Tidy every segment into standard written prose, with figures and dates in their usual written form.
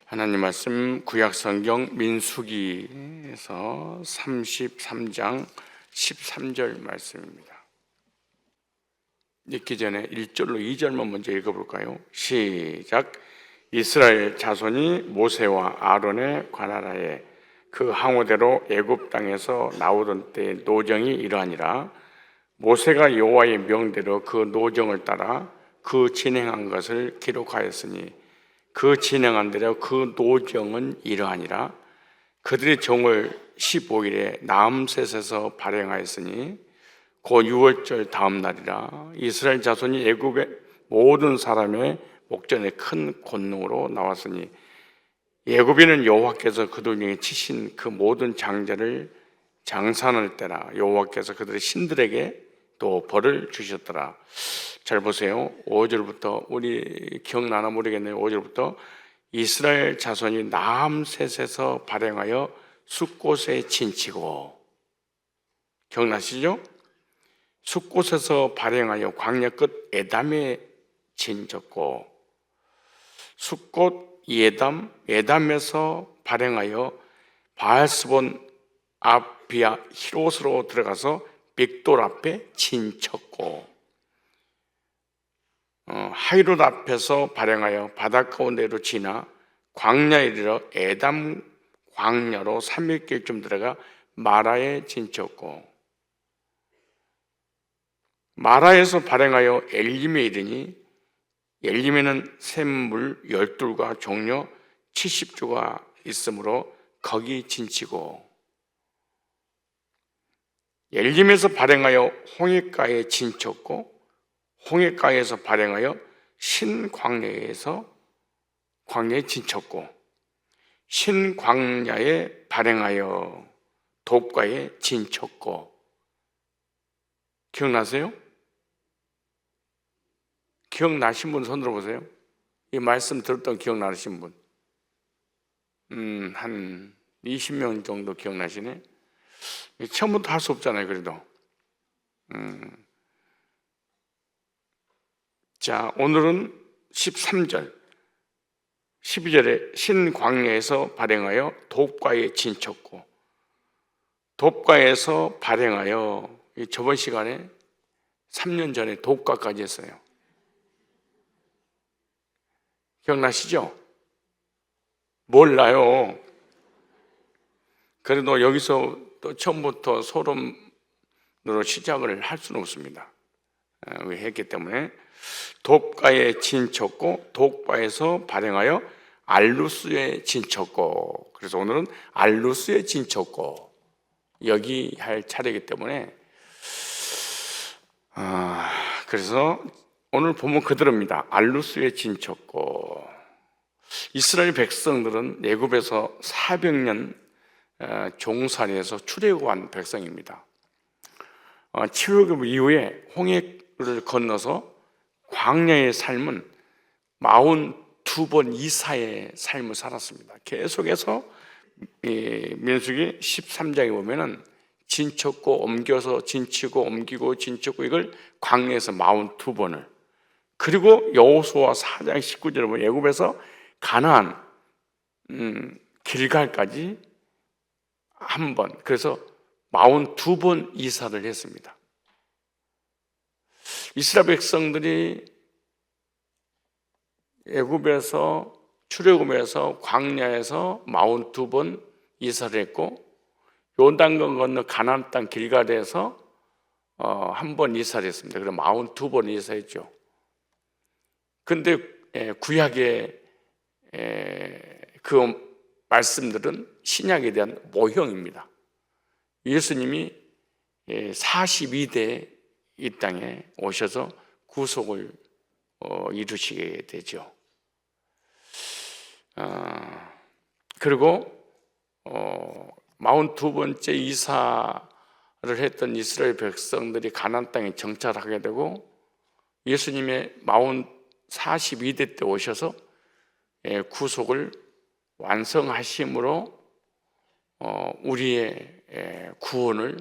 하나님 말씀 구약성경 민수기에서 33장 13절 말씀입니다. 읽기 전에 1절로 2절만 먼저 읽어볼까요? 시작. 이스라엘 자손이 모세와 아론의 관할하에 그 항우대로 애굽 땅에서 나오던 때 노정이 이러하니라. 모세가 여호와의 명대로 그 노정을 따라 그 진행한 것을 기록하였으니 그 진행한 대로 그 노정은 이러하니라. 그들이 종을 15일에 나암셋에서 발행하였으니 곧 6월절 다음 날이라. 이스라엘 자손이 애굽의 모든 사람의 목전에 큰 권능으로 나왔으니 애굽인은 여호와께서 그들 중에 치신 그 모든 장자를 장산할 때라. 여호와께서 그들의 신들에게 또 벌을 주셨더라. 잘 보세요. 5절부터 우리 기억나나 모르겠네요. 5절부터 이스라엘 자손이 나암셋에서 발행하여 숫곳에 진치고, 기억나시죠? 숫곳에서 발행하여 광야 끝 에담에 진쳤고, 숫곳 에담에서 발행하여 바알스본 아비야 히롯으로 들어가서 빅돌 앞에 진쳤고, 하이롯 앞에서 발행하여 바다 가운데로 지나 광야에 이르러 에담 광야로 3일길쯤 들어가 마라에 진쳤고, 마라에서 발행하여 엘림에 이르니 엘림에는 샘물 12과 종려 70주가 있으므로 거기 진치고, 엘림에서 발행하여 홍해가에 진쳤고, 홍해가에서 발행하여 신광야에서 광야에 진쳤고, 신광야에 발행하여 돕가에 진쳤고. 기억나세요? 기억나신 분 손 들어보세요. 이 말씀 들었던 기억나신 분? 한 20명 정도 기억나시네. 처음부터 할 수 없잖아요, 그래도. 자, 오늘은 13절, 12절에 신광야에서 발행하여 돕가에 진쳤고, 돕가에서 발행하여, 저번 시간에 3년 전에 돕가까지 했어요. 기억나시죠? 몰라요. 그래도 여기서 또 처음부터 소름으로 시작을 할 수는 없습니다. 했기 때문에 돕가에 진쳤고, 돕가에서 발행하여 알루스에 진쳤고, 그래서 오늘은 알루스에 진쳤고, 여기 할 차례이기 때문에 그래서 오늘 보면 그대로입니다. 알루스에 진쳤고, 이스라엘 백성들은 애굽에서 400년 종살이에서 출애굽한 백성입니다. 출애굽 이후에 홍해를 건너서 광야의 삶은 42번 이사의 삶을 살았습니다. 계속해서 민수기 13장에 보면은 진쳤고 옮겨서 진치고 옮기고 진쳤고, 이걸 광야에서 42번을, 그리고 여호수아 4장 19절에 보면 애굽에서 가나안 길갈까지 한 번, 그래서 42번 이사를 했습니다. 이스라엘 백성들이 애굽에서 출애굽에서 광야에서 42번 이사를 했고, 요단강 건너 가나안 땅 길갈에서 한 번 이사를 했습니다. 그럼 42번 이사했죠. 근데 구약의 그 말씀들은 신약에 대한 모형입니다. 예수님이 42대 이 땅에 오셔서 구속을 이루시게 되죠. 그리고 42번째 이사를 했던 이스라엘 백성들이 가나안 땅에 정착하게 되고, 예수님의 42대 때 오셔서 구속을 완성하심으로 우리의 구원을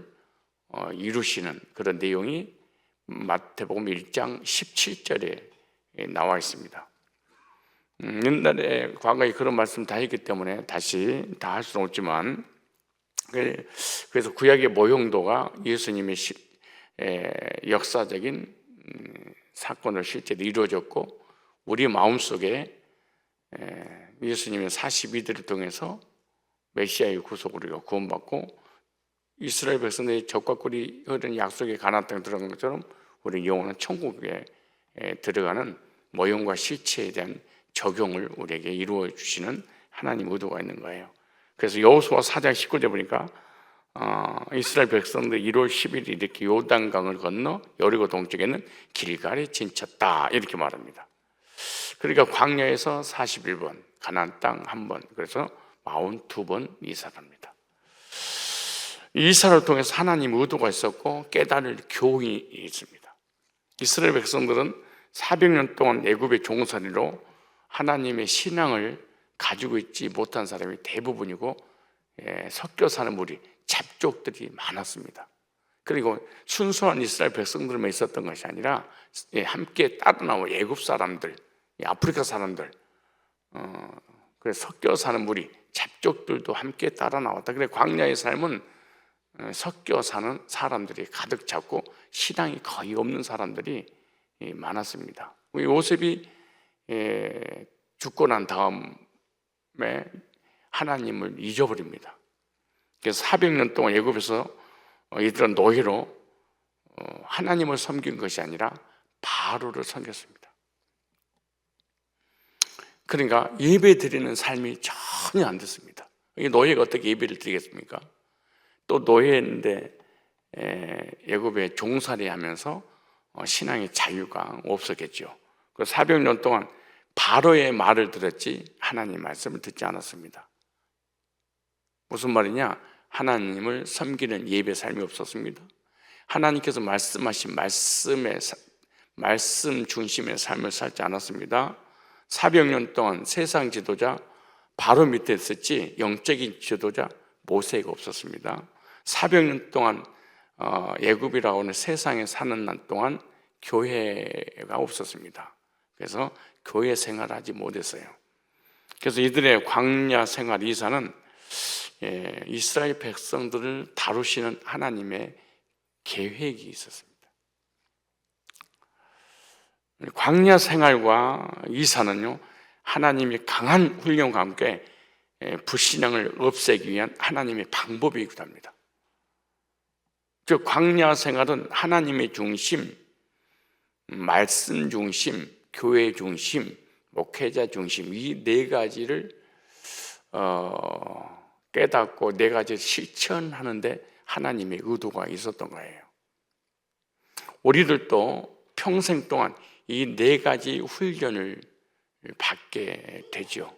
이루시는 그런 내용이 마태복음 1장 17절에 나와 있습니다. 옛날에 과거에 그런 말씀 다 했기 때문에 다시 다 할 수는 없지만, 그래서 구약의 모형도가 예수님의 역사적인 사건을 실제로 이루어졌고, 우리 마음속에 예수님의 42대를 통해서 메시아의 구속으로 우리가 구원받고, 이스라엘 백성들이 젖과 꿀이 흐르는 약속의 가나안 땅에 들어간 것처럼 우리 영혼은 천국에 들어가는 모형과 실체에 대한 적용을 우리에게 이루어 주시는 하나님 의도가 있는 거예요. 그래서 여호수아 4장 19절 보니까 이스라엘 백성들이 1월 10일 이렇게 요단강을 건너 여리고 동쪽에는 길갈에 진쳤다, 이렇게 말합니다. 그러니까 광야에서 41번, 가나안 땅 1번, 그래서 42번 이사랍니다. 이사를 통해서 하나님 의도가 있었고 깨달을 교훈이 있습니다. 이스라엘 백성들은 400년 동안 애굽의 종살이로 하나님의 신앙을 가지고 있지 못한 사람이 대부분이고, 섞여 사는 무리, 잡족들이 많았습니다. 그리고 순수한 이스라엘 백성들만 있었던 것이 아니라 함께 따라 나온 애굽 사람들, 아프리카 사람들, 그래서 섞여 사는 무리, 잡족들도 함께 따라 나왔다. 그래서 광야의 삶은 섞여 사는 사람들이 가득 찼고 신앙이 거의 없는 사람들이 많았습니다. 요셉이 죽고 난 다음에 하나님을 잊어버립니다. 그래서 400년 동안 애굽에서 이들은 노예로 하나님을 섬긴 것이 아니라 바로를 섬겼습니다. 그러니까 예배 드리는 삶이 전혀 안 됐습니다. 이 노예가 어떻게 예배를 드리겠습니까? 또 노예인데 애굽에 종살이 하면서 신앙의 자유가 없었겠죠. 그 400년 동안 바로의 말을 들었지 하나님의 말씀을 듣지 않았습니다. 무슨 말이냐? 하나님을 섬기는 예배 삶이 없었습니다. 하나님께서 말씀하신 말씀 중심의 삶을 살지 않았습니다. 400년 동안 세상 지도자 바로 밑에 있었지 영적인 지도자 모세가 없었습니다. 400년 동안 애굽이라고 하는 세상에 사는 날 동안 교회가 없었습니다. 그래서 교회 생활하지 못했어요. 그래서 이들의 광야 생활 이사는 이스라엘 백성들을 다루시는 하나님의 계획이 있었습니다. 광야 생활과 이사는요, 하나님의 강한 훈련과 함께 불신앙을 없애기 위한 하나님의 방법이기도 합니다. 즉 광야 생활은 하나님의 중심, 말씀 중심, 교회 중심, 목회자 중심, 이 네 가지를 깨닫고 네 가지를 실천하는데 하나님의 의도가 있었던 거예요. 우리들도 평생 동안 이 네 가지 훈련을 받게 되죠.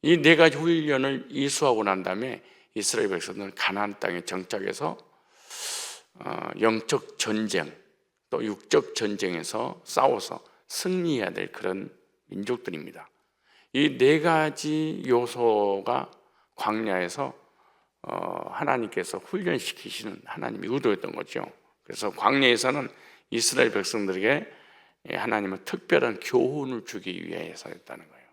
이 네 가지 훈련을 이수하고 난 다음에 이스라엘 백성들은 가나안 땅에 정착해서 영적 전쟁 또 육적 전쟁에서 싸워서 승리해야 될 그런 민족들입니다. 이 네 가지 요소가 광야에서 하나님께서 훈련시키시는 하나님의 의도였던 거죠. 그래서 광야에서는 이스라엘 백성들에게 하나님은 특별한 교훈을 주기 위해서였다는 거예요.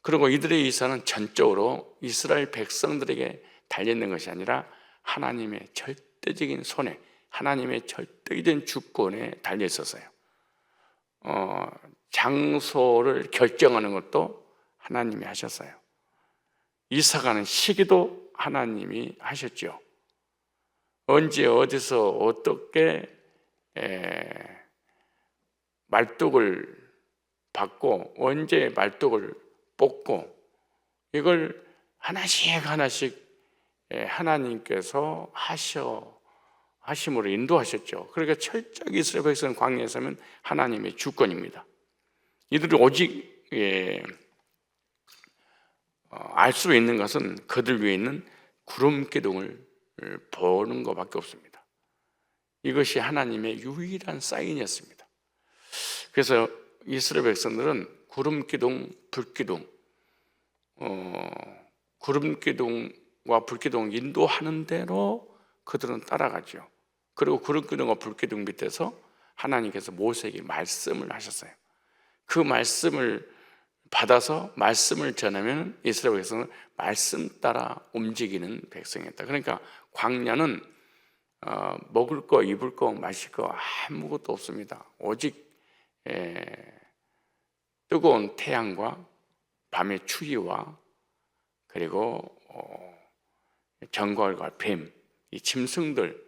그리고 이들의 이사는 전적으로 이스라엘 백성들에게 달려있는 것이 아니라 하나님의 절대적인 손에, 하나님의 절대적인 주권에 달려 있었어요. 장소를 결정하는 것도 하나님이 하셨어요. 이사가는 시기도 하나님이 하셨죠. 언제 어디서 어떻게 말뚝을 받고 언제 말뚝을 뽑고 이걸 하나씩 하나님께서 하심으로 인도하셨죠. 그러니까 철저히 이스라엘 백성은 광야에 서면 하나님의 주권입니다. 이들이 오직 알 수 있는 것은 그들 위에 있는 구름 기둥을 보는 것밖에 없습니다. 이것이 하나님의 유일한 사인이었습니다. 그래서 이스라엘 백성들은 구름 기둥, 불 기둥, 구름 기둥과 불 기둥을 인도하는 대로 그들은 따라가죠. 그리고 구름 기둥과 불 기둥 밑에서 하나님께서 모세에게 말씀을 하셨어요. 그 말씀을 받아서 말씀을 전하면 이스라엘 백성은 말씀 따라 움직이는 백성이었다. 그러니까 광야는 먹을 거, 입을 거, 마실 거 아무것도 없습니다. 오직 뜨거운 태양과 밤의 추위와 그리고 정갈과 뱀, 이 짐승들,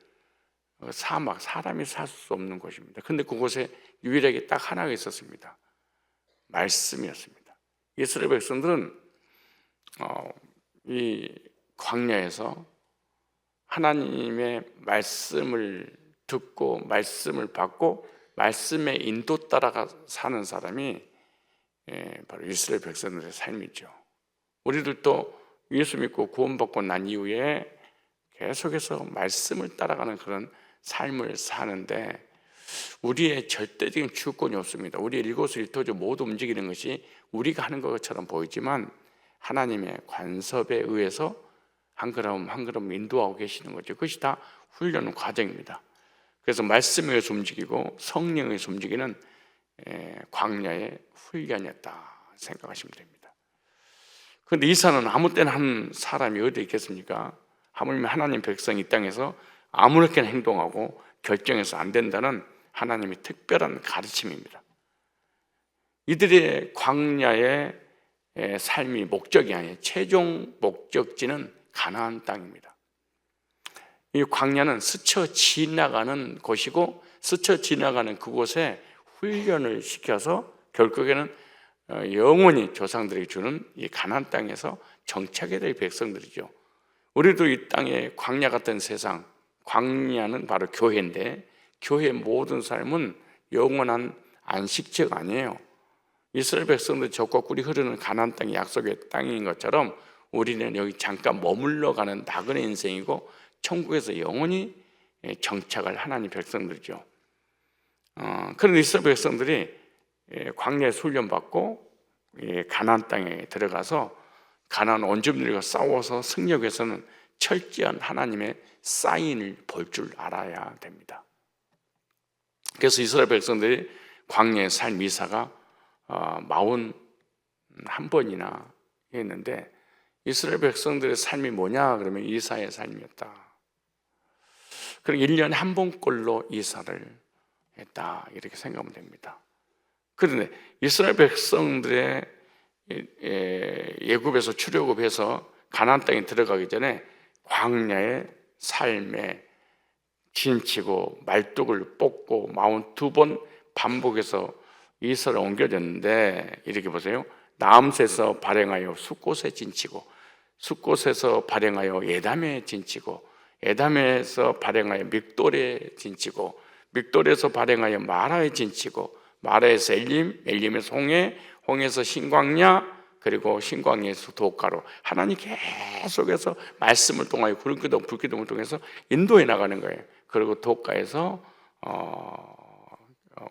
사막, 사람이 살 수 없는 곳입니다. 그런데 그곳에 유일하게 딱 하나가 있었습니다. 말씀이었습니다. 이스라엘 백성들은 이 광야에서 하나님의 말씀을 듣고 말씀을 받고 말씀의 인도 따라가 사는 사람이 바로 이스라엘 백성들의 삶이죠. 우리들도 예수 믿고 구원받고 난 이후에 계속해서 말씀을 따라가는 그런 삶을 사는데 우리의 절대적인 주권이 없습니다. 우리의 일거수일투족 모두 움직이는 것이 우리가 하는 것처럼 보이지만 하나님의 간섭에 의해서 한 걸음 한 걸음 인도하고 계시는 거죠. 그것이 다 훈련 과정입니다. 그래서 말씀에 의해서 움직이고 성령에 의해서 움직이는 광야의 훈련이었다 생각하시면 됩니다. 그런데 이사는 아무 때나 한 사람이 어디 있겠습니까? 하물며 하나님 백성이 이 땅에서 아무렇게나 행동하고 결정해서 안 된다는 하나님의 특별한 가르침입니다. 이들의 광야의 삶이 목적이 아니에요. 최종 목적지는 가나안 땅입니다. 이 광야는 스쳐 지나가는 곳이고 스쳐 지나가는 그곳에 훈련을 시켜서 결국에는 영원히 조상들에게 주는 이 가나안 땅에서 정착해야 될 백성들이죠. 우리도 이 땅에 광야 같은 세상, 광야는 바로 교회인데 교회의 모든 삶은 영원한 안식처가 아니에요. 이스라엘 백성들 젖과 꿀이 흐르는 가나안 땅이 약속의 땅인 것처럼 우리는 여기 잠깐 머물러 가는 나그네 인생이고 천국에서 영원히 정착할 하나님 백성들이죠. 그런 이스라엘 백성들이 광야에서 훈련받고 가나안 땅에 들어가서 가나안 원주민들과 싸워서 승리하기 위해서는 철저한 하나님의 사인을 볼 줄 알아야 됩니다. 그래서 이스라엘 백성들이 광야의 삶 이사가 41번이나 했는데 이스라엘 백성들의 삶이 뭐냐 그러면 이사의 삶이었다. 그럼 1년에 한 번꼴로 이사를 했다 이렇게 생각하면 됩니다. 그런데 이스라엘 백성들의 애굽에서 출애굽해서 가나안 땅에 들어가기 전에 광야의 삶에 진치고 말뚝을 뽑고 42번 반복해서 이스라엘 옮겨졌는데 이렇게 보세요. 나암새에서 발행하여 숫곳에 진치고 숫곳에서 발행하여 에담에 진치고 에담에서 발행하여 믹돌에 진치고 믹돌에서 발행하여 마라에 진치고 마라에서 엘림, 엘림에서 홍해, 홍해에서 신광야, 그리고 신광야에서 도가로 하나님 계속해서 말씀을 통하여 구름기둥, 불기둥을 통해서 인도해 나가는 거예요. 그리고 도가에서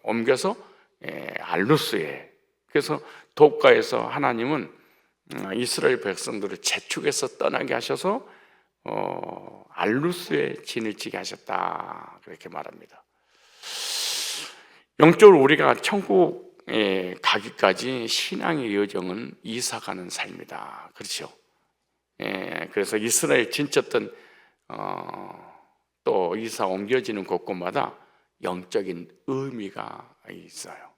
옮겨서 알루스에, 그래서 도가에서 하나님은 이스라엘 백성들을 재축해서 떠나게 하셔서 알루스에 진을 치게 하셨다 그렇게 말합니다. 영적으로 우리가 천국에 가기까지 신앙의 여정은 이사가는 삶이다. 그렇죠? 그래서 이스라엘 진쳤던 또 이사 옮겨지는 곳곳마다 영적인 의미가 있어요.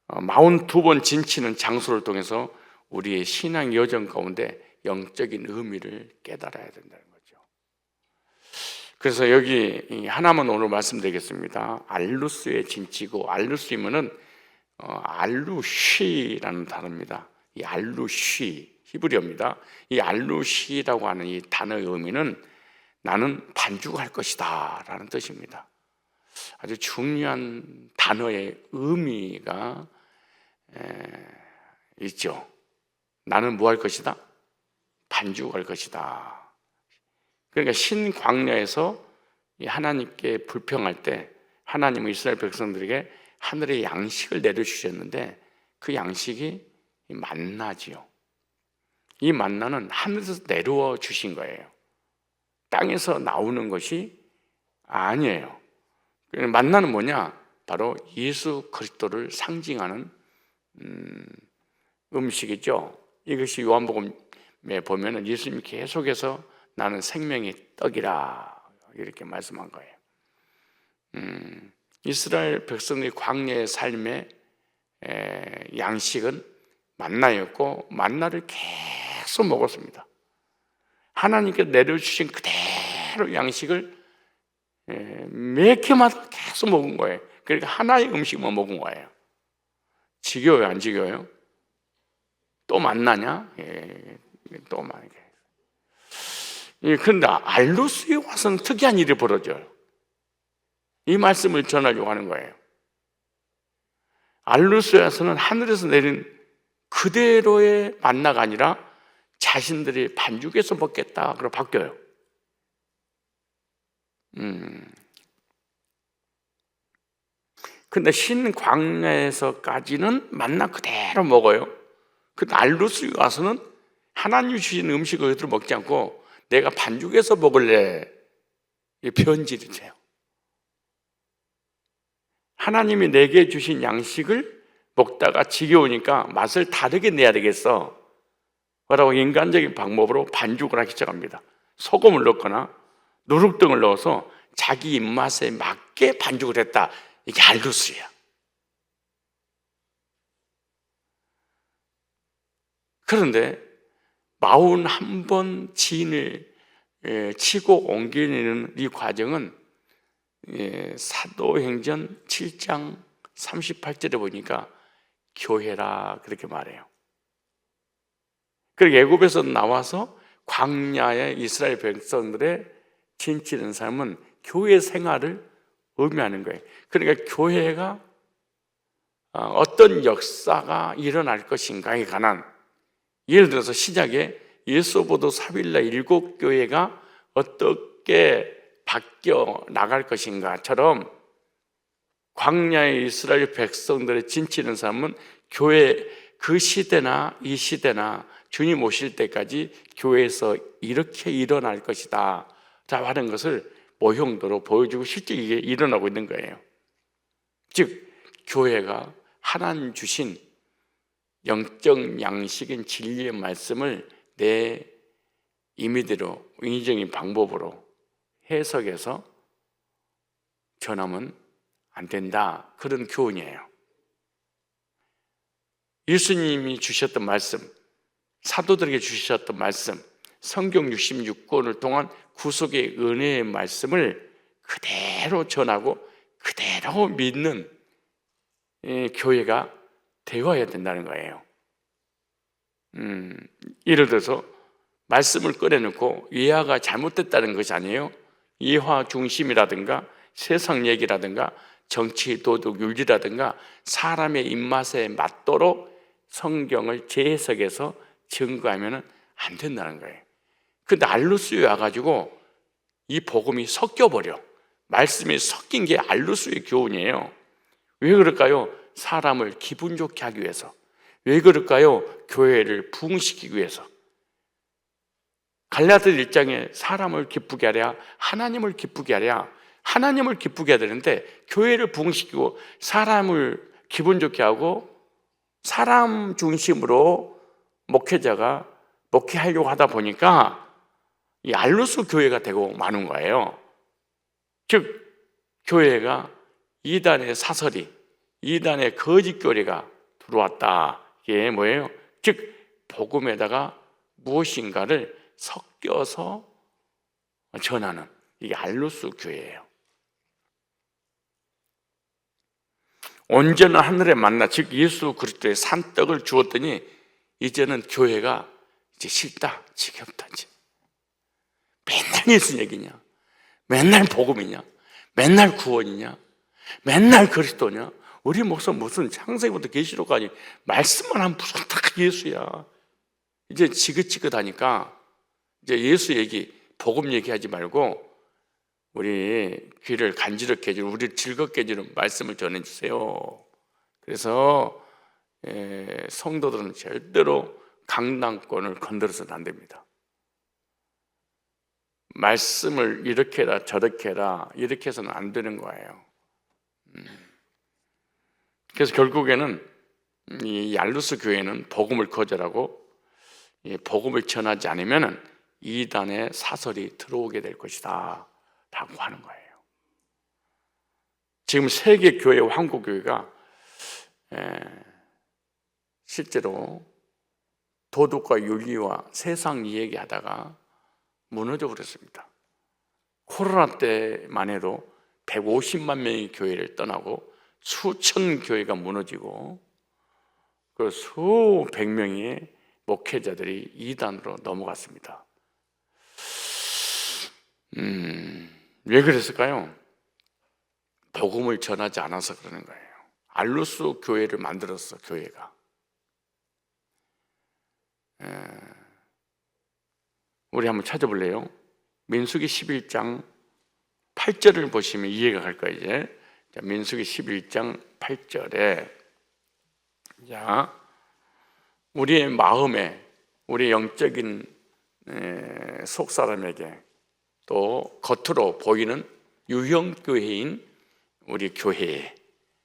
42번 진치는 장소를 통해서 우리의 신앙 여정 가운데 영적인 의미를 깨달아야 된다는 거죠. 그래서 여기 하나만 오늘 말씀드리겠습니다. 알루스에 진치고, 알루스이면은 알루시라는 단어입니다. 이 알루시 히브리어입니다. 이 알루시라고 하는 이 단어의 의미는 나는 반죽할 것이다 라는 뜻입니다. 아주 중요한 단어의 의미가 있죠. 나는 뭐 할 것이다? 반죽할 것이다. 그러니까 신광야에서 하나님께 불평할 때 하나님은 이스라엘 백성들에게 하늘의 양식을 내려주셨는데 그 양식이 만나지요. 이 만나는 하늘에서 내려와 주신 거예요. 땅에서 나오는 것이 아니에요. 만나는 뭐냐? 바로 예수 그리스도를 상징하는 음식이죠. 이것이 요한복음에 보면은 예수님이 계속해서 나는 생명의 떡이라 이렇게 말씀한 거예요. 이스라엘 백성의 광야의 삶의 양식은 만나였고 만나를 계속 먹었습니다. 하나님께서 내려주신 그대로 양식을 매 끼마다 계속 먹은 거예요. 그러니까 하나의 음식만 먹은 거예요. 지겨워요, 안 지겨워요? 또 만나냐? 또 만나게. 그런데 알루스에 와서는 특이한 일이 벌어져요. 이 말씀을 전하려고 하는 거예요. 알루스에 와서는 하늘에서 내린 그대로의 만나가 아니라 자신들이 반죽해서 먹겠다 그러고 바뀌어요. 근데 신 광야에서까지는 만나 그대로 먹어요. 근데 알루스에 와서는 하나님 주신 음식을 그대로 먹지 않고 내가 반죽해서 먹을래, 이 변질이 돼요. 하나님이 내게 주신 양식을 먹다가 지겨우니까 맛을 다르게 내야 되겠어 라고 인간적인 방법으로 반죽을 하기 시작합니다. 소금을 넣거나 누룩등을 넣어서 자기 입맛에 맞게 반죽을 했다. 이게 알루스야. 그런데 41번 지인을 치고 옮기는 이 과정은 사도행전 7장 38절에 보니까 교회라 그렇게 말해요. 그리고 애굽에서 나와서 광야의 이스라엘 백성들의 진치는 삶은 교회 생활을 의미하는 거예요. 그러니까 교회가 어떤 역사가 일어날 것인가에 관한, 예를 들어서 시작에 예수보도 사빌라 7교회가 어떻게 바뀌어 나갈 것인가처럼 광야의 이스라엘 백성들의 진치는 삶은 교회 그 시대나 이 시대나 주님 오실 때까지 교회에서 이렇게 일어날 것이다 하는 것을 모형도로 보여주고 실제 이게 일어나고 있는 거예요. 즉 교회가 하나님 주신 영적 양식인 진리의 말씀을 내 임의대로 인위적인 방법으로 해석해서 전하면 안 된다, 그런 교훈이에요. 예수님이 주셨던 말씀, 사도들에게 주셨던 말씀, 성경 66권을 통한 구속의 은혜의 말씀을 그대로 전하고 그대로 믿는 교회가 되어야 된다는 거예요. 예를 들어서 말씀을 꺼내놓고 예화가 잘못됐다는 것이 아니에요. 예화 중심이라든가 세상 얘기라든가 정치, 도덕, 윤리라든가 사람의 입맛에 맞도록 성경을 재해석해서 증거하면 안 된다는 거예요. 근데 알루스에 와가지고 이 복음이 섞여버려. 말씀이 섞인 게 알루스의 교훈이에요. 왜 그럴까요? 사람을 기분 좋게 하기 위해서. 왜 그럴까요? 교회를 부흥시키기 위해서. 갈라디아 1장에 사람을 기쁘게 하랴, 하나님을 기쁘게 하랴. 하나님을 기쁘게 해야 되는데 교회를 부흥시키고 사람을 기분 좋게 하고 사람 중심으로 목회자가 목회하려고 하다 보니까 이 알루스 교회가 되고 마는 거예요. 즉 교회가 이단의 사설이, 이단의 거짓 교리가 들어왔다. 이게 뭐예요? 즉 복음에다가 무엇인가를 섞여서 전하는, 이게 알루스 교회예요. 온전한 하늘의 만나, 즉 예수 그리스도의 산떡을 주었더니 이제는 교회가 이제 싫다, 지겹다. 맨날 예수 얘기냐, 맨날 복음이냐, 맨날 구원이냐, 맨날 그리스도냐. 우리 목사 무슨 창세기부터 계시록까지 말씀만 하면 무슨 다 예수야. 이제 지긋지긋하니까 이제 예수 얘기, 복음 얘기하지 말고 우리 귀를 간지럽게 해주는, 우리를 즐겁게 해주는 말씀을 전해주세요. 그래서 성도들은 절대로 강당권을 건드려서는 안 됩니다. 말씀을 이렇게 해라 저렇게 해라 이렇게 해서는 안 되는 거예요. 그래서 결국에는 이 알루스 교회는 복음을 거절하고 복음을 전하지 않으면 이단의 사설이 들어오게 될 것이다 라고 하는 거예요. 지금 세계 교회, 한국 교회가 실제로 도덕과 윤리와 세상 이야기하다가 무너져 버렸습니다. 코로나 때만 해도 150만 명의 교회를 떠나고 수천 교회가 무너지고 그 수백 명의 목회자들이 이단으로 넘어갔습니다. 왜 그랬을까요? 복음을 전하지 않아서 그러는 거예요. 알루스 교회를 만들었어, 교회가. 우리 한번 찾아볼래요? 민수기 11장 8절을 보시면 이해가 갈 거예요. 이제 자, 민수기 11장 8절에 자, 우리의 마음에, 우리 영적인 속사람에게 또 겉으로 보이는 유형교회인 우리 교회에,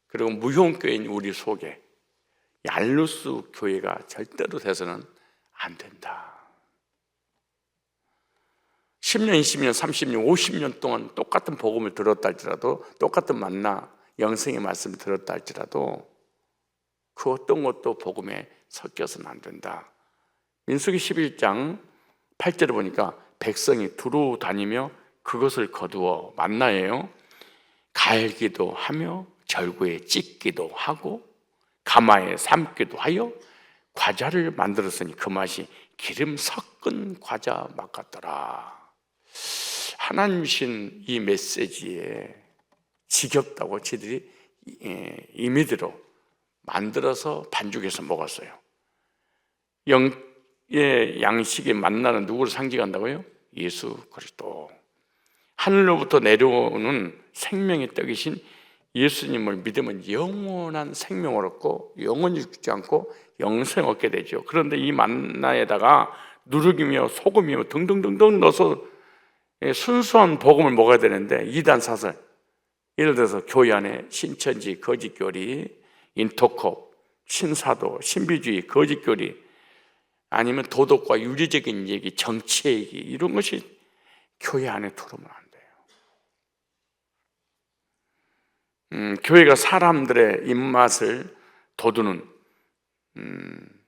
그리고 무형교회인 우리 속에 이 알루스 교회가 절대로 돼서는 안 된다. 10년, 20년, 30년, 50년 동안 똑같은 복음을 들었다 할지라도, 똑같은 만나 영생의 말씀을 들었다 할지라도 그 어떤 것도 복음에 섞여서는 안 된다. 민수기 11장 8절에 보니까 백성이 두루 다니며 그것을 거두어 만나예요. 갈기도 하며 절구에 찢기도 하고 가마에 삶기도 하여 과자를 만들었으니 그 맛이 기름 섞은 과자 맛 같더라. 하나님 주신 이 메시지에 지겹다고 지들이 임의대로 만들어서 반죽해서 먹었어요. 영의 양식이 만나는 누구를 상징한다고요? 예수 그리스도. 하늘로부터 내려오는 생명의 떡이신 예수님을 믿으면 영원한 생명을 얻고 영원히 죽지 않고 영생 얻게 되죠. 그런데 이 만나에다가 누룩이며 소금이며 등등등등 넣어서 순수한 복음을 먹어야 되는데 이단 사설, 예를 들어서 교회 안에 신천지, 거짓교리, 인터컵, 신사도, 신비주의, 거짓교리, 아니면 도덕과 윤리적인 얘기, 정치 얘기, 이런 것이 교회 안에 들어오면 안 돼요. 교회가 사람들의 입맛을 돋우는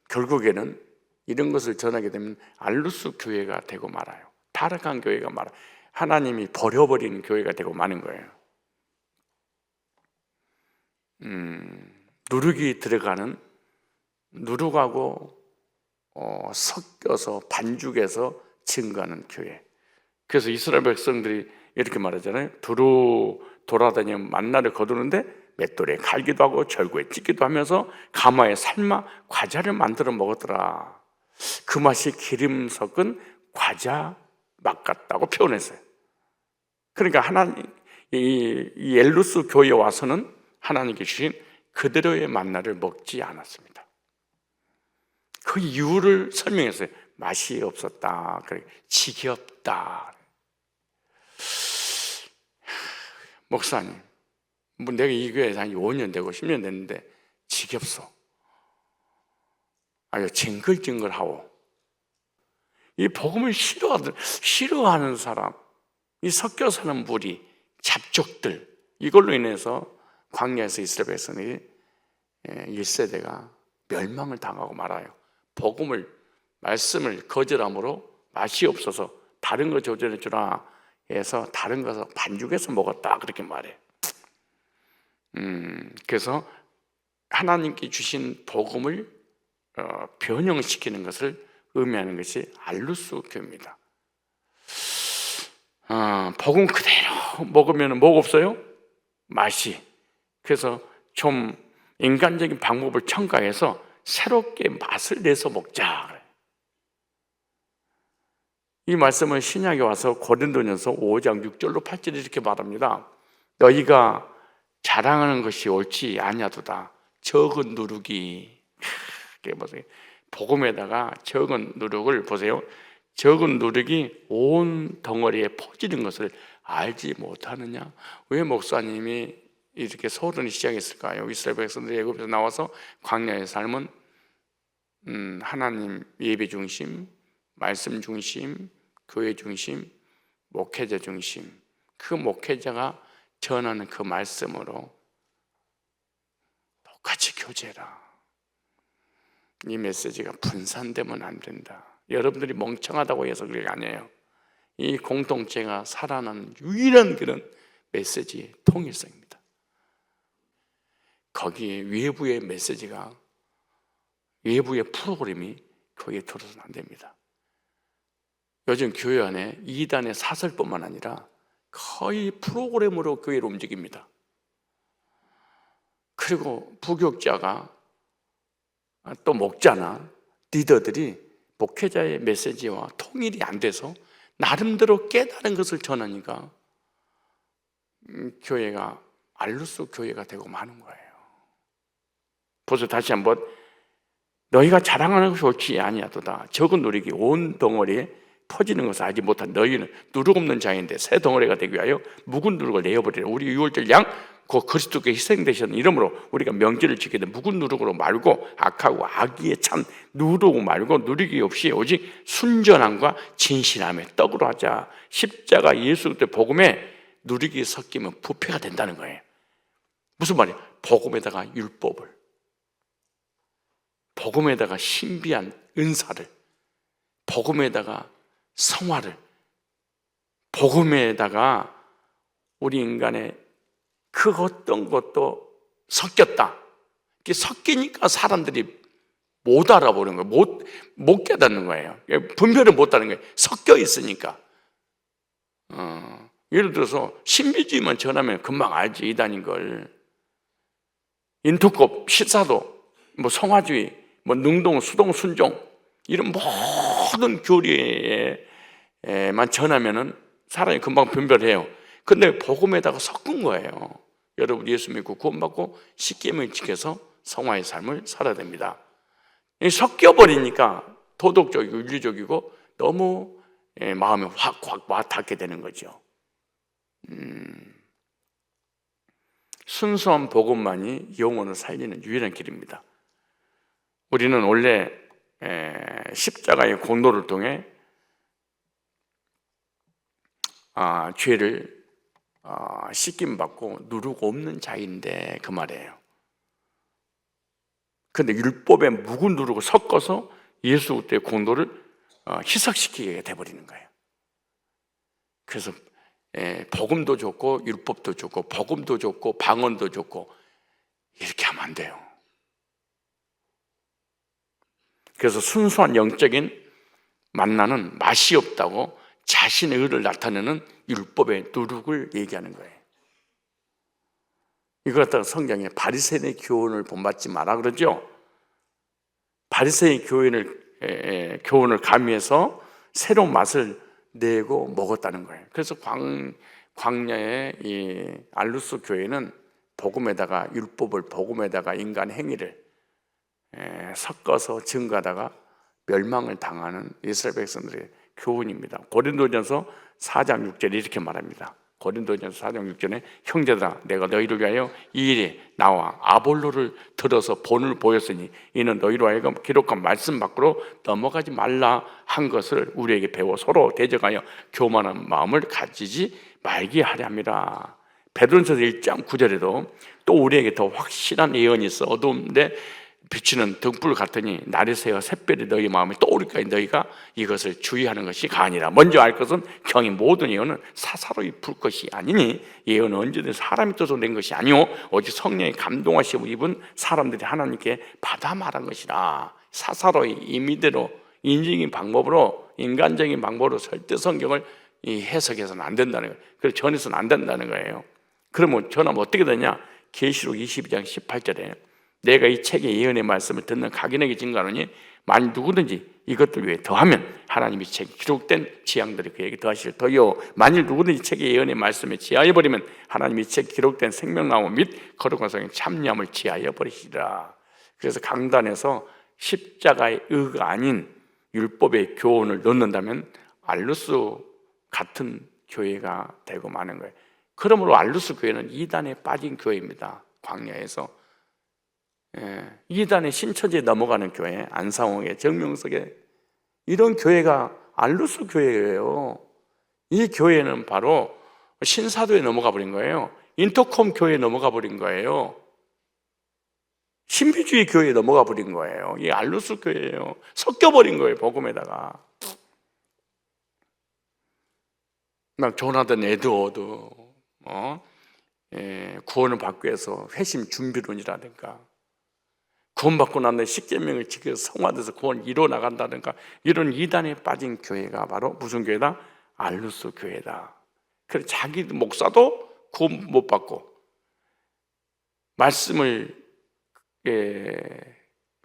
결국에는 이런 것을 전하게 되면 알루스 교회가 되고 말아요. 타락한 교회가 말아요. 하나님이 버려버리는 교회가 되고 마는 거예요. 누룩이 들어가는, 누룩하고 섞여서 반죽해서 증거하는 교회. 그래서 이스라엘 백성들이 이렇게 말하잖아요. 두루 돌아다니며 만나를 거두는데 맷돌에 갈기도 하고 절구에 찢기도 하면서 가마에 삶아 과자를 만들어 먹었더라. 그 맛이 기름 섞은 과자 맛 같다고 표현했어요. 그러니까 하나님, 이 엘루스 교회에 와서는 하나님께 주신 그대로의 만나를 먹지 않았습니다. 그 이유를 설명했어요. 맛이 없었다, 지겹다. 목사님, 뭐 내가 이 교회에 한 5년 되고 10년 됐는데 지겹소. 아유, 징글징글하고. 이 복음을 싫어하는 사람, 이 섞여 사는 무리, 잡족들, 이걸로 인해서 광야에서 이스라엘 백성이 1세대가 멸망을 당하고 말아요. 복음을, 말씀을 거절함으로 맛이 없어서 다른 거 조절해 주라 해서 다른 것을 반죽해서 먹었다, 그렇게 말해요. 그래서 하나님께 주신 복음을 변형시키는 것을 의미하는 것이 알루스 교회입니다. 복음 그대로 먹으면 뭐가 없어요? 맛이. 그래서 좀 인간적인 방법을 첨가해서 새롭게 맛을 내서 먹자. 이 말씀은 신약에 와서 고린도전서 5장 6절로 8절에 이렇게 말합니다. 너희가 자랑하는 것이 옳지 아니하도다. 적은 누룩이, 보세요. 복음에다가 적은 누룩을 보세요. 적은 누룩이 온 덩어리에 퍼지는 것을 알지 못하느냐? 왜 목사님이 이렇게 소론이 시작했을까요? 이스라엘 백성들이 애굽에서 나와서 광야의 삶은 하나님 예배 중심, 말씀 중심, 교회 중심, 목회자 중심, 그 목회자가 전하는 그 말씀으로 똑같이 교제해라. 이 메시지가 분산되면 안 된다. 여러분들이 멍청하다고 해서 그게 아니에요. 이 공동체가 살아나는 유일한 그런 메시지의 통일성입니다. 거기에 외부의 메시지가, 외부의 프로그램이 거기에 들어서는 안 됩니다. 요즘 교회 안에 이단의 사설뿐만 아니라 거의 프로그램으로 교회를 움직입니다. 그리고 부교육자가 또 목자나 리더들이 목회자의 메시지와 통일이 안 돼서 나름대로 깨달은 것을 전하니까 교회가 알루스 교회가 되고 마는 거예요. 벌써 다시 한번 너희가 자랑하는 것이 옳지 아니하도다. 적은 누룩이 온 덩어리에 퍼지는 것을 알지 못한 너희는 누룩 없는 자인데 새 덩어리가 되기 위하여 묵은 누룩을 내어버리라. 우리 유월절 양 그 그리스도께 희생되셨는 이름으로 우리가 명절을 지키되 묵은 누룩으로 말고 악하고 악의에 찬 누룩 말고 누룩이 없이 오직 순전함과 진실함의 떡으로 하자. 십자가 예수 그리스도의 복음에 누룩이 섞이면 부패가 된다는 거예요. 무슨 말이에요? 복음에다가 율법을, 복음에다가 신비한 은사를, 복음에다가 성화를, 복음에다가 우리 인간의 그 어떤 것도 섞였다. 이게 섞이니까 사람들이 못 알아보는 거예요. 못 깨닫는 거예요. 분별을 못 하는 거예요. 섞여 있으니까. 예를 들어서 신비주의만 전하면 금방 알지, 이단인 걸. 인투급, 시사도, 성화주의, 능동, 수동, 순종 이런 모든 교리에만 전하면은 사람이 금방 분별해요. 근데 복음에다가 섞은 거예요. 여러분 예수 믿고 구원받고 십계명을 지켜서 성화의 삶을 살아야 됩니다. 섞여버리니까 도덕적이고 윤리적이고 너무 마음이 확 와닿게 되는 거죠. 순수한 복음만이 영혼을 살리는 유일한 길입니다. 우리는 원래 십자가의 공로를 통해 죄를 씻김받고 누룩 없는 자인데 그 말이에요. 근데 율법에 묵은 누룩을 섞어서 예수 그리스도의 공로를 희석시키게 돼버리는 거예요. 그래서 복음도 좋고 율법도 좋고 복음도 좋고 방언도 좋고 이렇게 하면 안 돼요. 그래서 순수한 영적인 만나는 맛이 없다고 자신의 의를 나타내는 율법의 누룩을 얘기하는 거예요. 이거 갖다가 성경에 바리새인의 교훈을 본받지 마라 그러죠. 바리새인 교훈을 가미해서 새로운 맛을 내고 먹었다는 거예요. 그래서 광야의 이 알루스 교회는 복음에다가 율법을, 복음에다가 인간 행위를 섞어서 증가하다가 멸망을 당하는 이스라엘 백성들의 교훈입니다. 고린도전서 4장 6절에 이렇게 말합니다. 고린도전서 4장 6절에 형제들아 내가 너희를 위하여 이 일에 나와 아볼로를 들어서 본을 보였으니 이는 너희로 하여금 기록한 말씀 밖으로 넘어가지 말라 한 것을 우리에게 배워 서로 대적하여 교만한 마음을 가지지 말게 하려 함이라. 베드로전서 1장 9절에도 또 우리에게 더 확실한 예언이 있어 어두운데 비추는 등불 같으니 날이 새어 샛별이 너희 마음에 떠오르기까지 너희가 이것을 주의하는 것이 가아니라. 먼저 알 것은 경히 모든 예언은 사사로이 불 것이 아니니 예언은 언제든 사람이 떠서 낸 것이 아니오 오직 성령의 감동하심을 입은 사람들이 하나님께 받아 말한 것이라. 사사로이 임의대로 인적인 방법으로 인간적인 방법으로 절대 성경을 해석해서는 안 된다는 거예요. 그래서 전해서는 안 된다는 거예요. 그러면 전하면 어떻게 되냐? 계시록 22장 18절에 내가 이 책의 예언의 말씀을 듣는 각인에게 증거하노니 만일 누구든지 이것들 위해 더하면 하나님이 책에 기록된 지향들이 그에게 더하실 터요 만일 누구든지 책의 예언의 말씀에 지하여버리면 하나님이 책에 기록된 생명나무 및 거룩한 성의 참여함을 지하여버리시리라. 그래서 강단에서 십자가의 의가 아닌 율법의 교훈을 넣는다면 알루스 같은 교회가 되고 마는 거예요. 그러므로 알루스 교회는 이단에 빠진 교회입니다. 광야에서 이단의 신천지에 넘어가는 교회, 안상홍의 정명석의 이런 교회가 알루스 교회예요. 이 교회는 바로 신사도에 넘어가 버린 거예요. 인터콤 교회에 넘어가 버린 거예요. 신비주의 교회에 넘어가 버린 거예요. 이 알루스 교회예요. 섞여버린 거예요, 복음에다가. 막 조나단 에드워드 구원을 받기 위해서 회심 준비론이라든가, 구원받고 난 뒤에 십계명을 지켜서 성화돼서 구원 이루어 나간다든가, 이런 이단에 빠진 교회가 바로 무슨 교회다? 알루스 교회다. 그래서 자기 목사도 구원 못 받고 말씀을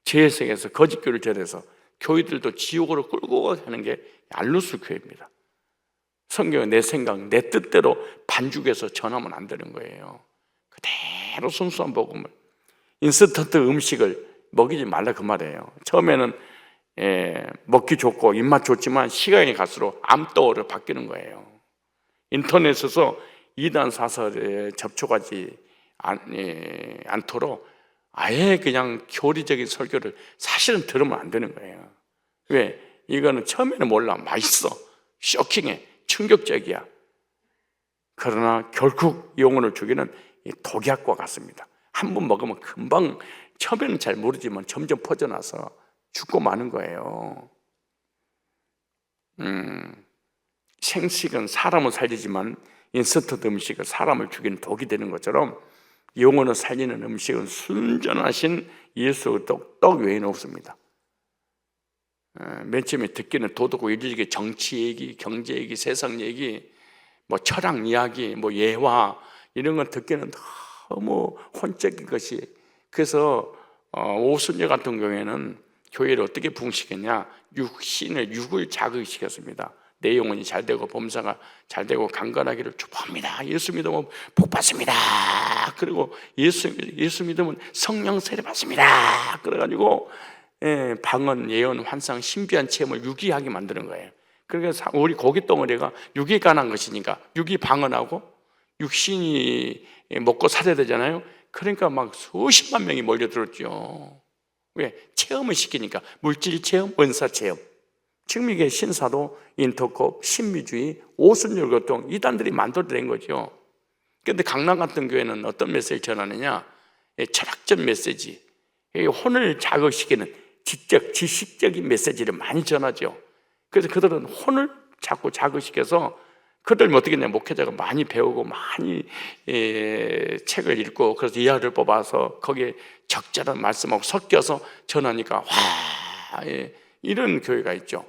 재해석해서 거짓교를 전해서 교회들도 지옥으로 끌고 가는 게 알루스 교회입니다. 성경은 내 생각, 내 뜻대로 반죽해서 전하면 안 되는 거예요. 그대로 순수한 복음을, 인스턴트 음식을 먹이지 말라 그 말이에요. 처음에는 먹기 좋고 입맛 좋지만 시간이 갈수록 암떡으로 바뀌는 거예요. 인터넷에서 이단 사설에 접촉하지 않도록 아예 그냥 교리적인 설교를 사실은 들으면 안 되는 거예요. 왜? 이거는 처음에는 몰라, 맛있어, 쇼킹해, 충격적이야. 그러나 결국 영혼을 죽이는 독약과 같습니다. 한 번 먹으면 금방, 처음에는 잘 모르지만 점점 퍼져나서 죽고 마는 거예요. 생식은 사람을 살리지만 인스턴트 음식은 사람을 죽이는 독이 되는 것처럼 영혼을 살리는 음식은 순전하신 예수 떡 외에는 없습니다. 맨 처음에 듣기는 도덕고 윤리적인 정치 얘기, 경제 얘기, 세상 얘기, 뭐 철학 이야기, 뭐 예화, 이런 건 듣기는 너무 혼적인 것이. 그래서 오순절 같은 경우에는 교회를 어떻게 부흥시켰냐, 육을 자극시켰습니다. 내 영혼이 잘 되고 범사가 잘 되고 강건하기를 축복합니다. 예수 믿으면 복 받습니다. 그리고 예수 믿으면 성령 세례 받습니다. 그래가지고 방언, 예언, 환상, 신비한 체험을 유기하게 만드는 거예요. 그러니까 우리 고기 덩어리가 육에 관한 것이니까 육이 방언하고 육신이 먹고 살아야 되잖아요. 그러니까 막 수십만 명이 몰려들었죠. 왜? 체험을 시키니까. 물질 체험, 은사 체험. 지금 이게 신사도, 인터콥, 신비주의, 오순절 교통, 이단들이 만들어낸 거죠. 그런데 강남 같은 교회는 어떤 메시지를 전하느냐? 철학적 메시지, 혼을 자극시키는 지식적인 메시지를 많이 전하죠. 그래서 그들은 혼을 자꾸 자극시켜서, 그들 어떻게 했냐, 목회자가 많이 배우고 많이 책을 읽고 그래서 이하를 뽑아서 거기에 적절한 말씀하고 섞여서 전하니까 와, 이런 교회가 있죠.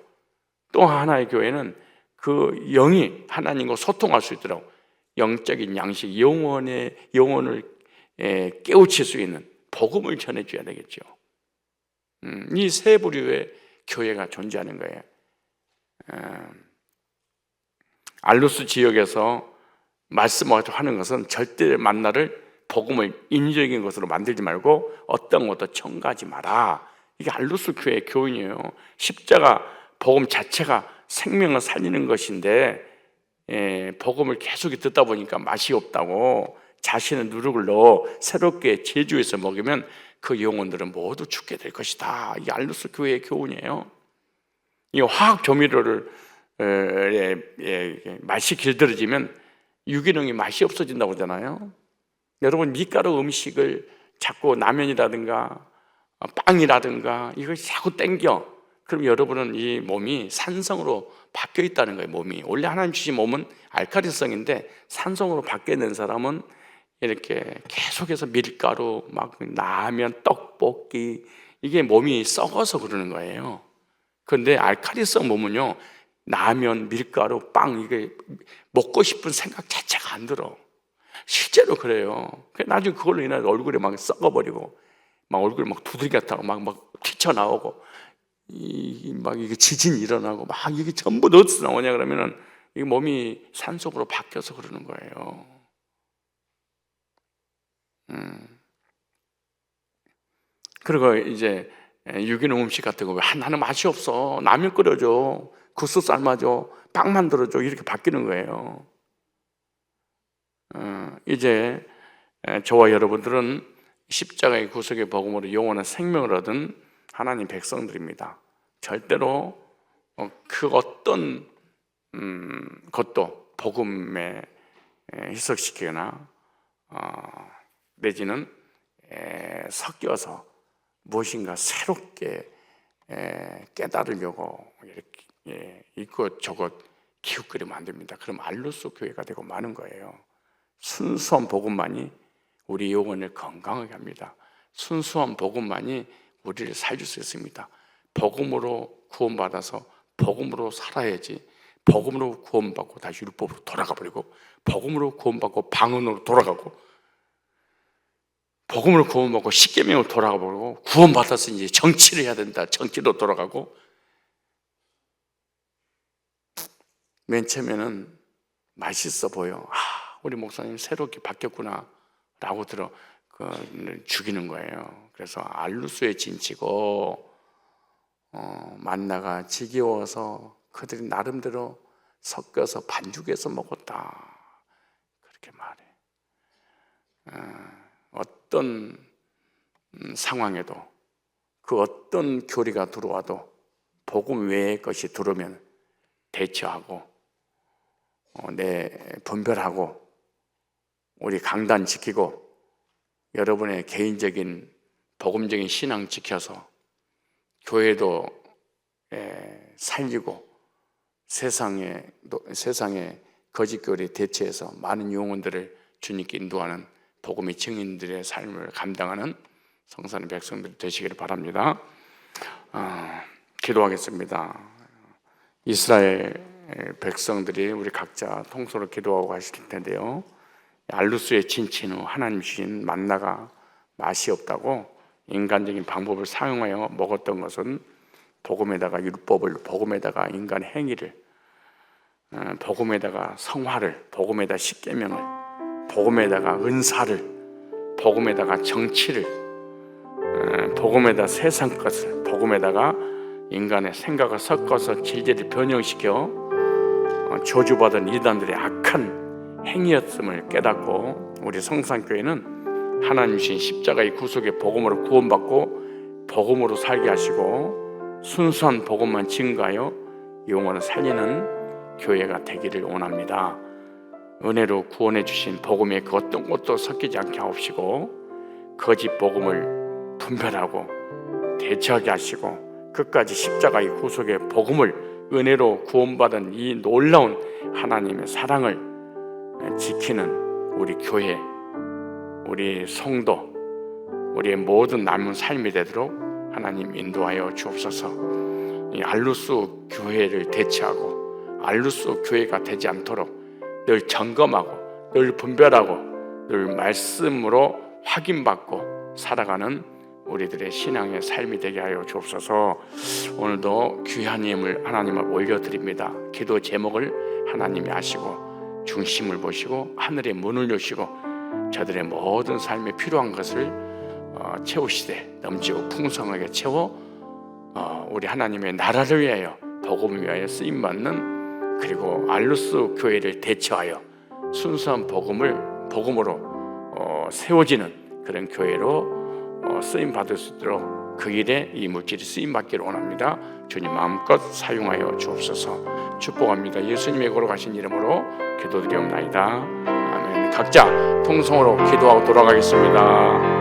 또 하나의 교회는 그 영이 하나님과 소통할 수 있도록 영적인 양식, 영혼을 깨우칠 수 있는 복음을 전해줘야 되겠죠. 이 세 부류의 교회가 존재하는 거예요. 알루스 지역에서 말씀을 하는 것은 절대 만나를 복음을 인위적인 것으로 만들지 말고 어떤 것도 첨가하지 마라. 이게 알루스 교회의 교훈이에요. 십자가 복음 자체가 생명을 살리는 것인데 복음을 계속 듣다 보니까 맛이 없다고 자신의 누룩을 넣어 새롭게 제주해서 먹으면 그 영혼들은 모두 죽게 될 것이다. 이게 알루스 교회의 교훈이에요. 이 화학 조미료를 맛이 길들여지면 유기농이 맛이 없어진다고 하잖아요. 여러분, 밀가루 음식을 자꾸 라면이라든가 빵이라든가 이걸 자꾸 땡겨. 그럼 여러분은 이 몸이 산성으로 바뀌어 있다는 거예요. 몸이 원래 하나님 주신 몸은 알칼리성인데 산성으로 바뀌어 있는 사람은 이렇게 계속해서 밀가루, 막 라면, 떡볶이, 이게 몸이 썩어서 그러는 거예요. 그런데 알칼리성 몸은요, 라면, 밀가루, 빵, 이게 먹고 싶은 생각 자체가 안 들어. 실제로 그래요. 나중에 그걸로 인해 얼굴이 막 썩어버리고, 막 얼굴이 막 두드리 같다고 막 튀쳐나오고, 막 이게 지진이 일어나고, 막 이게 전부 어디서 나오냐 그러면은 이 몸이 산속으로 바뀌어서 그러는 거예요. 그리고 이제 유기농 음식 같은 거, 나는 맛이 없어, 라면 끓여줘, 국수 삶아줘, 빵 만들어줘, 이렇게 바뀌는 거예요. 이제 저와 여러분들은 십자가의 구속의 복음으로 영원한 생명을 얻은 하나님 백성들입니다. 절대로 그 어떤 것도 복음에 희석시키거나 내지는 섞여서 무엇인가 새롭게 깨달으려고 이렇게 이것저것 기웃거리면 안 됩니다. 그럼 알루스 교회가 되고 마는 거예요. 순수한 복음만이 우리 영혼을 건강하게 합니다. 순수한 복음만이 우리를 살릴 수 있습니다. 복음으로 구원받아서 복음으로 살아야지, 복음으로 구원받고 다시 율법으로 돌아가 버리고, 복음으로 구원받고 방언으로 돌아가고, 복음으로 구원받고 십계명으로 돌아가 버리고, 구원받아서 이제 정치를 해야 된다, 정치로 돌아가고. 맨 처음에는 맛있어 보여. 우리 목사님 새롭게 바뀌었구나 라고 죽이는 거예요. 그래서 알루스에 진치고 만나가 지겨워서 그들이 나름대로 섞여서 반죽해서 먹었다, 그렇게 말해. 어떤 상황에도, 그 어떤 교리가 들어와도 복음 외의 것이 들어오면 대처하고 분별하고 우리 강단 지키고 여러분의 개인적인 복음적인 신앙 지켜서 교회도 살리고 세상의 거짓 교리에 대처해서 많은 영혼들을 주님께 인도하는 복음의 증인들의 삶을 감당하는 성산의 백성들이 되시기를 바랍니다. 기도하겠습니다. 이스라엘 백성들이 우리 각자 통솔로 기도하고 가실 텐데요, 알루스에 진친 후 하나님 주신 만나가 맛이 없다고 인간적인 방법을 사용하여 먹었던 것은 복음에다가 율법을, 복음에다가 인간 행위를, 복음에다가 성화를, 복음에다가 십계명을, 복음에다가 은사를, 복음에다가 정치를, 복음에다가 세상 것을, 복음에다가 인간의 생각을 섞어서 질질을 변형시켜 저주받은 이단들의 악한 행위였음을 깨닫고, 우리 성산교회는 하나님 주신 십자가의 구속의 복음으로 구원받고 복음으로 살게 하시고 순수한 복음만 증거하여 영혼을 살리는 교회가 되기를 원합니다. 은혜로 구원해 주신 복음에 그 어떤 것도 섞이지 않게 하옵시고 거짓 복음을 분별하고 대처하게 하시고 끝까지 십자가의 구속의 복음을, 은혜로 구원받은 이 놀라운 하나님의 사랑을 지키는 우리 교회, 우리 성도, 우리의 모든 남은 삶이 되도록 하나님 인도하여 주옵소서. 이 알루스 교회를 대체하고 알루스 교회가 되지 않도록 늘 점검하고 늘 분별하고 늘 말씀으로 확인받고 살아가는 우리들의 신앙의 삶이 되게 하여 주옵소서. 오늘도 귀한 예물 하나님을 올려드립니다. 기도 제목을 하나님이 아시고 중심을 보시고 하늘의 문을 여시고 저들의 모든 삶에 필요한 것을 채우시되 넘치고 풍성하게 채워 우리 하나님의 나라를 위하여 복음을 위하여 쓰임받는, 그리고 알루스 교회를 대처하여 순수한 복음으로 세워지는 그런 교회로 쓰임받을 수 있도록 그 일에 이 물질이 쓰임받기를 원합니다. 주님 마음껏 사용하여 주옵소서. 축복합니다. 예수님의 걸어가신 이름으로 기도드리옵나이다. 아멘. 각자 통성으로 기도하고 돌아가겠습니다.